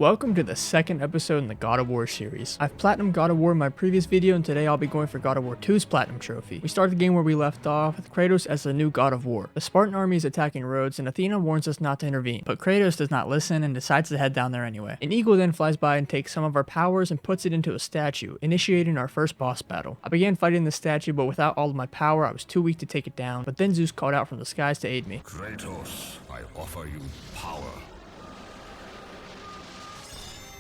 Welcome to the second episode in the God of War series. I've Platinum God of War in my previous video, and today I'll be going for God of War 2's Platinum Trophy. We start the game where we left off, with Kratos as the new God of War. The Spartan army is attacking Rhodes, and Athena warns us not to intervene, but Kratos does not listen and decides to head down there anyway. An eagle then flies by and takes some of our powers and puts it into a statue, initiating our first boss battle. I began fighting the statue, but without all of my power, I was too weak to take it down, but then Zeus called out from the skies to aid me. Kratos, I offer you power.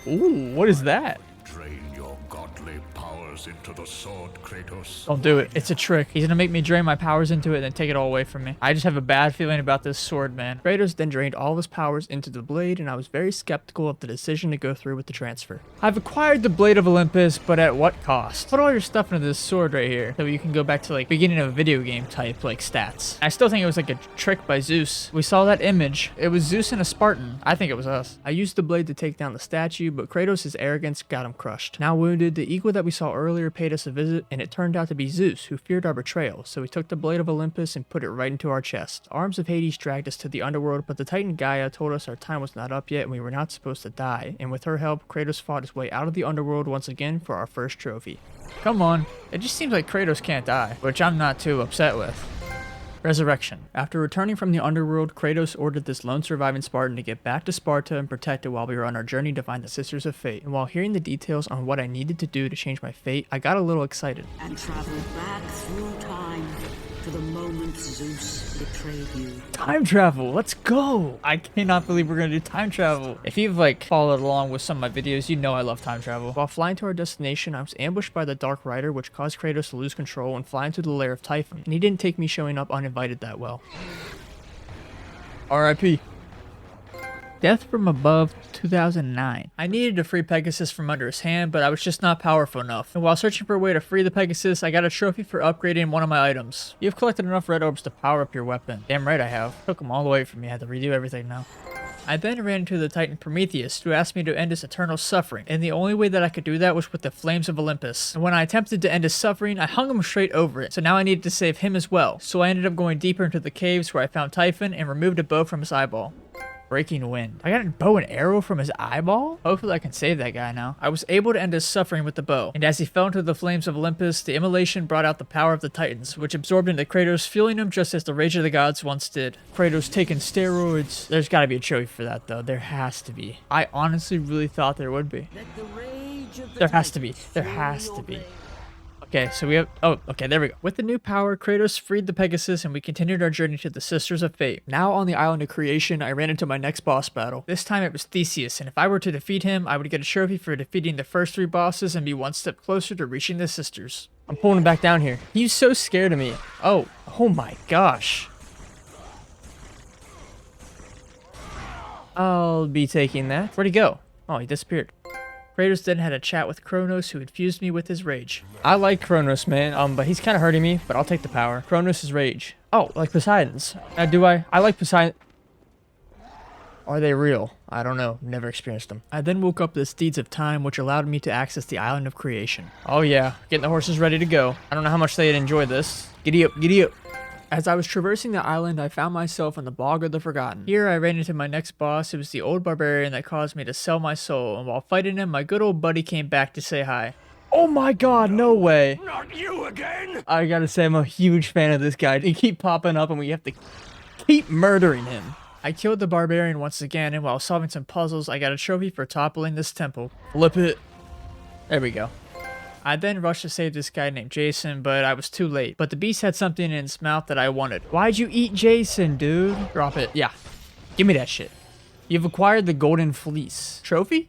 Ooh, what is that? Drain your godly powers into the sword, Kratos. Don't do it. It's a trick. He's gonna make me drain my powers into it and then take it all away from me. I just have a bad feeling about this sword, man. Kratos then drained all of his powers into the blade, and I was very skeptical of the decision to go through with the transfer. I've acquired the Blade of Olympus, but at what cost? Put all your stuff into this sword right here, so you can go back to like beginning of a video game type, like stats. I still think it was like a trick by Zeus. We saw that image. It was Zeus and a Spartan. I think it was us. I used the blade to take down the statue, but Kratos' arrogance got him crushed. Now wounded, the eagle that we saw earlier paid us a visit, and it turned out to be Zeus, who feared our betrayal, so he took the Blade of Olympus and put it right into our chest. Arms of Hades dragged us to the underworld, but the Titan Gaia told us our time was not up yet and we were not supposed to die, and with her help, Kratos fought his way out of the underworld once again for our first trophy. Come on. It just seems like Kratos can't die, which I'm not too upset with. Resurrection. After returning from the underworld, Kratos ordered this lone surviving Spartan to get back to Sparta and protect it while we were on our journey to find the Sisters of Fate. And while hearing the details on what I needed to do to change my fate, I got a little excited. And travel back through time to the moment Zeus betrayed you. Time travel, let's go! I cannot believe we're gonna do time travel. If you've like followed along with some of my videos, you know I love time travel. While flying to our destination, I was ambushed by the Dark Rider, which caused Kratos to lose control and fly into the lair of Typhon, and he didn't take me showing up uninvited that well. R.I.P. Death from Above 2009. I needed to free Pegasus from under his hand, but I was just not powerful enough. And while searching for a way to free the Pegasus, I got a trophy for upgrading one of my items. You've collected enough red orbs to power up your weapon. Damn right I have. Took them all away from me. I had to redo everything now. I then ran into the Titan Prometheus, who asked me to end his eternal suffering, and the only way that I could do that was with the flames of Olympus. And when I attempted to end his suffering, I hung him straight over it, so now I needed to save him as well. So I ended up going deeper into the caves where I found Typhon and removed a bow from his eyeball. Breaking wind. I got a bow and arrow from his eyeball? Hopefully I can save that guy now. I was able to end his suffering with the bow, and as he fell into the flames of Olympus, the immolation brought out the power of the Titans, which absorbed into Kratos, fueling him just as the Rage of the Gods once did. Kratos taking steroids. There's gotta be a trophy for that though. There has to be. I honestly really thought there would be. Let the rage of the There has to be. Titans There fuel has your to be. blade. Okay, so we have... Oh, okay, there we go. With the new power, Kratos freed the Pegasus, and we continued our journey to the Sisters of Fate. Now on the Island of Creation, I ran into my next boss battle. This time it was Theseus, and if I were to defeat him, I would get a trophy for defeating the first 3 bosses and be one step closer to reaching the Sisters. I'm pulling him back down here. He's so scared of me. Oh my gosh. I'll be taking that. Where'd he go? Oh, he disappeared. Kratos then had a chat with Kronos, who infused me with his rage. I like Kronos, man, but he's kind of hurting me, but I'll take the power. Kronos' rage. Oh, like Poseidon's. Do I? I like Poseidon. Are they real? I don't know. Never experienced them. I then woke up the Steeds of Time, which allowed me to access the Island of Creation. Oh yeah, getting the horses ready to go. I don't know how much they'd enjoy this. Giddy up, giddy up. As I was traversing the island, I found myself in the Bog of the Forgotten. Here, I ran into my next boss. It was the old barbarian that caused me to sell my soul, and while fighting him, my good old buddy came back to say hi. Oh my god, no way! Not you again! I gotta say, I'm a huge fan of this guy. He keep popping up, and we have to keep murdering him. I killed the barbarian once again, and while solving some puzzles, I got a trophy for toppling this temple. Flip it. There we go. I then rushed to save this guy named Jason, but I was too late. But the beast had something in its mouth that I wanted. Why'd you eat Jason, dude? Drop it. Yeah. Give me that shit. You've acquired the Golden Fleece. Trophy?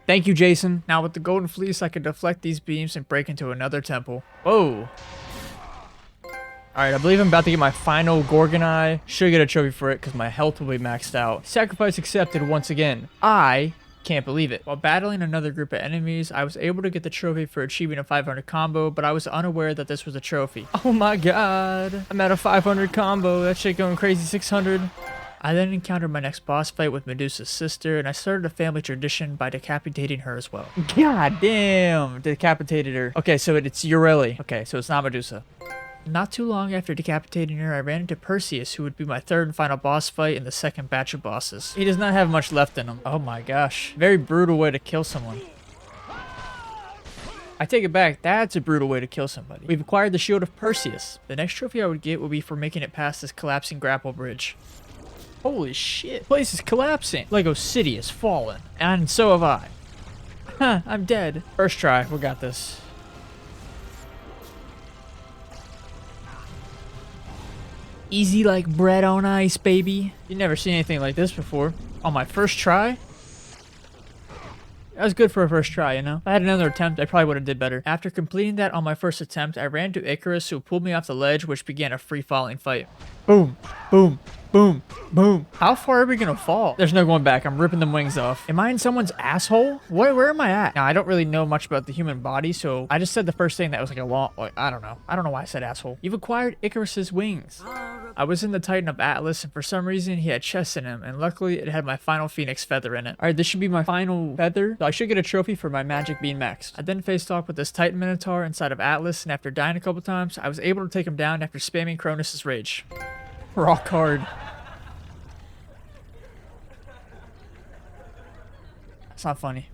Thank you, Jason. Now with the Golden Fleece, I can deflect these beams and break into another temple. Whoa. Alright, I believe I'm about to get my final Gorgon Eye. Should get a trophy for it because my health will be maxed out. Sacrifice accepted once again. I can't believe it. While battling another group of enemies, I was able to get the trophy for achieving a 500 combo, but I was unaware that this was a trophy. Oh my god. I'm at a 500 combo. That shit going crazy 600. I then encountered my next boss fight with Medusa's sister, and I started a family tradition by decapitating her as well. God damn. Decapitated her. Okay, so it's Eureli. Okay, so it's not Medusa. Not too long after decapitating her, I ran into Perseus, who would be my third and final boss fight in the second batch of bosses. He does not have much left in him. Oh my gosh. Very brutal way to kill someone. I take it back, that's a brutal way to kill somebody. We've acquired the Shield of Perseus. The next trophy I would get would be for making it past this collapsing grapple bridge. Holy shit. The place is collapsing. Lego City is fallen. And so have I. Huh, I'm dead. First try, we got this. Easy like bread on ice, baby. You've never seen anything like this before. On my first try? That was good for a first try, you know? If I had another attempt, I probably would have did better. After completing that on my first attempt, I ran to Icarus, who pulled me off the ledge, which began a free-falling fight. Boom, boom, boom, boom. How far are we gonna fall? There's no going back. I'm ripping them wings off. Am I in someone's asshole? Where am I at? Now, I don't really know much about the human body, so I just said the first thing that was like a long, I don't know. I don't know why I said asshole. You've acquired Icarus's wings. I was in the Titan of Atlas, and for some reason, he had chests in him, and luckily, it had my final Phoenix feather in it. Alright, this should be my final feather, so I should get a trophy for my magic being maxed. I then faced off with this Titan Minotaur inside of Atlas, and after dying a couple times, I was able to take him down after spamming Cronus' rage. Rock hard. That's not funny.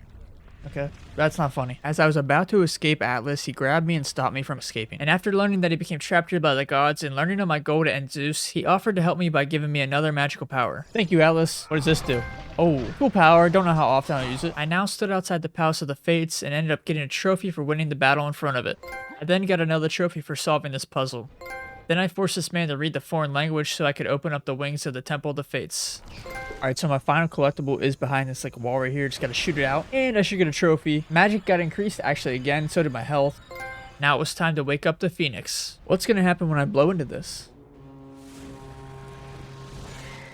Okay, that's not funny. As I was about to escape Atlas, he grabbed me and stopped me from escaping. And after learning that he became trapped here by the gods and learning of my goal to end Zeus, he offered to help me by giving me another magical power. Thank you, Atlas. What does this do? Oh, cool power. Don't know how often I'll use it. I now stood outside the Palace of the Fates and ended up getting a trophy for winning the battle in front of it. I then got another trophy for solving this puzzle. Then I forced this man to read the foreign language so I could open up the wings of the Temple of the Fates. Alright, so my final collectible is behind this like wall right here. Just gotta shoot it out. And I should get a trophy. Magic got increased actually again, so did my health. Now it was time to wake up the Phoenix. What's gonna happen when I blow into this?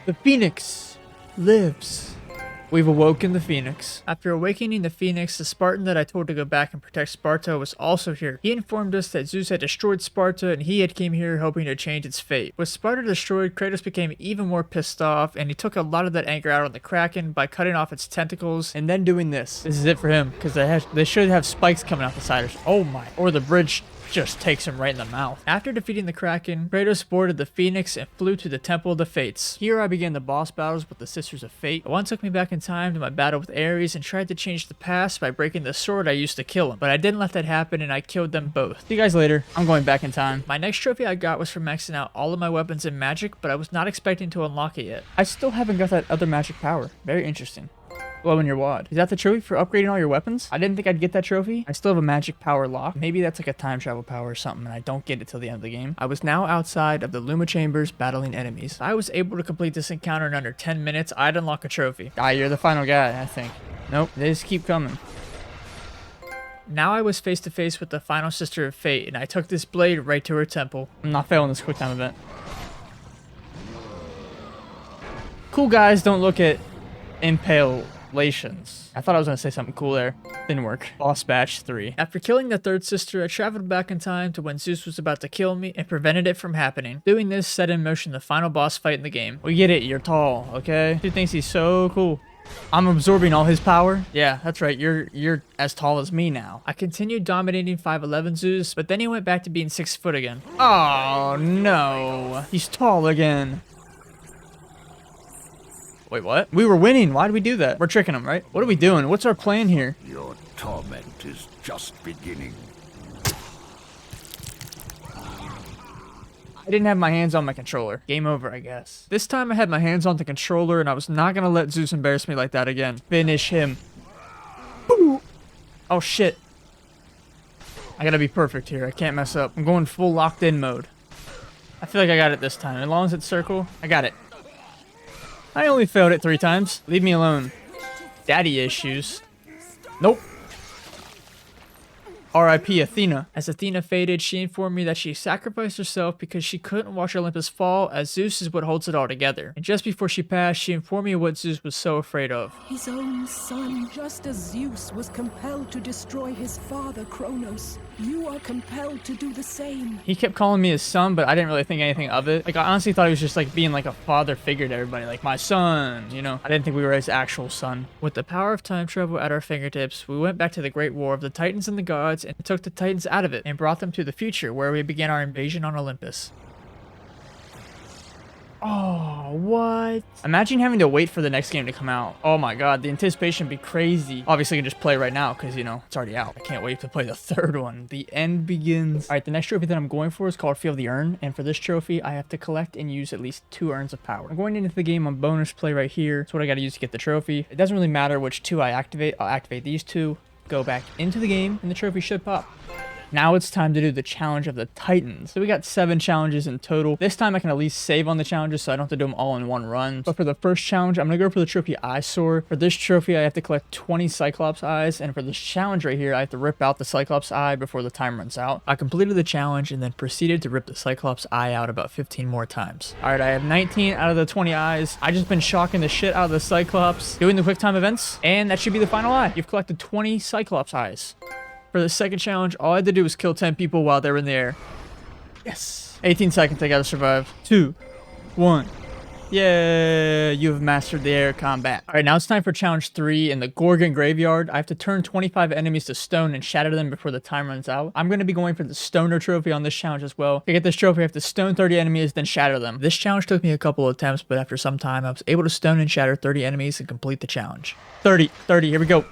The Phoenix lives. We've awoken the Phoenix. After awakening the Phoenix, the Spartan that I told to go back and protect Sparta was also here. He informed us that Zeus had destroyed Sparta and he had came here hoping to change its fate. With Sparta destroyed, Kratos became even more pissed off and he took a lot of that anger out on the Kraken by cutting off its tentacles and then doing this. This is it for him because they should have spikes coming out the side. Oh my. Or the bridge just takes him right in the mouth. After defeating the Kraken, Kratos boarded the Phoenix and flew to the Temple of the Fates. Here I began the boss battles with the Sisters of Fate. One took me back in time to my battle with Ares and tried to change the past by breaking the sword I used to kill him. But I didn't let that happen and I killed them both. See you guys later. I'm going back in time. My next trophy I got was for maxing out all of my weapons in magic, but I was not expecting to unlock it yet. I still haven't got that other magic power. Very interesting. Glowing your wad. Is that the trophy for upgrading all your weapons? I didn't think I'd get that trophy. I still have a magic power lock. Maybe that's like a time travel power or something and I don't get it till the end of the game. I was now outside of the Luma chambers battling enemies. If I was able to complete this encounter in under 10 minutes, I'd unlock a trophy. Ah, you're the final guy, I think. Nope, they just keep coming. Now I was face to face with the final Sister of Fate and I took this blade right to her temple. I'm not failing this quick time event. Cool guys don't look at impalations. I thought I was going to say something cool there. Didn't work. Boss batch 3. After killing the third sister, I traveled back in time to when Zeus was about to kill me and prevented it from happening. Doing this set in motion the final boss fight in the game. We get it. You're tall, okay? He thinks he's so cool. I'm absorbing all his power. Yeah, that's right. You're as tall as me now. I continued dominating 5'11 Zeus, but then he went back to being 6 foot again. Oh, no. He's tall again. Wait, what? We were winning. Why did we do that? We're tricking him, right? What are we doing? What's our plan here? Your torment is just beginning. I didn't have my hands on my controller. Game over, I guess. This time I had my hands on the controller and I was not gonna let Zeus embarrass me like that again. Finish him. Boo! Oh, shit. I gotta be perfect here. I can't mess up. I'm going full locked in mode. I feel like I got it this time. As long as it's circle, I got it. I only failed it 3 times. Leave me alone. Daddy issues. Nope. R.I.P. Athena. As Athena faded, she informed me that she sacrificed herself because she couldn't watch Olympus fall, as Zeus is what holds it all together. And just before she passed, she informed me of what Zeus was so afraid of. His own son, just as Zeus was compelled to destroy his father Kronos. You are compelled to do the same. He kept calling me his son, but I didn't really think anything of it. Like, I honestly thought he was just like being like a father figure to everybody. Like, my son, you know? I didn't think we were his actual son. With the power of time travel at our fingertips, we went back to the Great War of the Titans and the Gods planets and took the Titans out of it and brought them to the future where we began our invasion on Olympus. Oh, what? Imagine having to wait for the next game to come out. Oh my god, the anticipation would be crazy. Obviously, I can just play right now because, you know, it's already out. I can't wait to play the third one. The end begins. All right, the next trophy that I'm going for is called Feel the Urn. And for this trophy, I have to collect and use at least 2 urns of power. I'm going into the game on bonus play right here. That's what I got to use to get the trophy. It doesn't really matter which 2 I activate. I'll activate these 2, go back into the game, and the trophy should pop. Now it's time to do the challenge of the Titans. So we got 7 challenges in total. This time I can at least save on the challenges so I don't have to do them all in one run. But for the first challenge, I'm going to go for the trophy Eyesore. For this trophy, I have to collect 20 Cyclops eyes. And for this challenge right here, I have to rip out the Cyclops eye before the time runs out. I completed the challenge and then proceeded to rip the Cyclops eye out about 15 more times. All right, I have 19 out of the 20 eyes. I just been shocking the shit out of the Cyclops, doing the quick time events, and that should be the final eye. You've collected 20 Cyclops eyes. For the second challenge, all I had to do was kill 10 people while they were in the air. Yes. 18 seconds, I gotta survive. 2, 1. Yeah, you have mastered the air combat. All right, now it's time for challenge 3 in the Gorgon Graveyard. I have to turn 25 enemies to stone and shatter them before the time runs out. I'm going to be going for the Stoner trophy on this challenge as well. To get this trophy, I have to stone 30 enemies, then shatter them. This challenge took me a couple of attempts, but after some time, I was able to stone and shatter 30 enemies and complete the challenge. 30, here we go.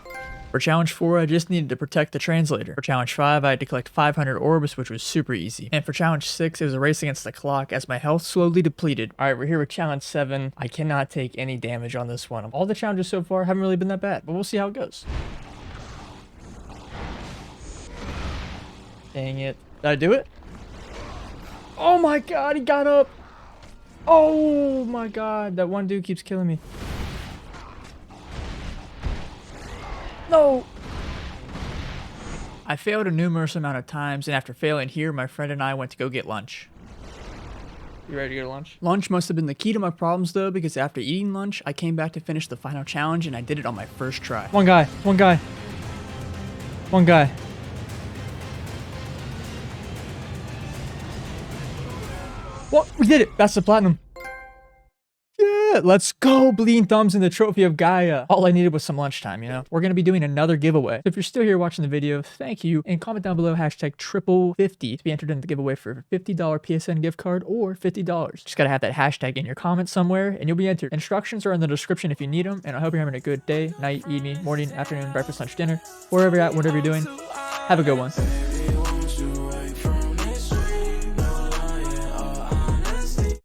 For challenge 4, I just needed to protect the translator. For challenge 5, I had to collect 500 orbs, which was super easy. And for challenge 6, it was a race against the clock as my health slowly depleted. Alright, we're here with challenge 7. I cannot take any damage on this one. All the challenges so far haven't really been that bad, but we'll see how it goes. Dang it. Did I do it? Oh my god, he got up! Oh my god, that one dude keeps killing me. No! I failed a numerous amount of times, and after failing here, my friend and I went to go get lunch. You ready to go to lunch? Lunch must have been the key to my problems, though, because after eating lunch, I came back to finish the final challenge, and I did it on my first try. One guy. What? We did it! That's the platinum. Yeah, let's go! Bleeding thumbs in the trophy of Gaia. All I needed was some lunchtime, you know? We're going to be doing another giveaway. So if you're still here watching the video, thank you. And comment down below hashtag #triple50 to be entered in the giveaway for a $50 PSN gift card or $50. Just got to have that hashtag in your comments somewhere and you'll be entered. Instructions are in the description if you need them. And I hope you're having a good day, night, evening, morning, afternoon, breakfast, lunch, dinner, wherever you're at, whatever you're doing. Have a good one.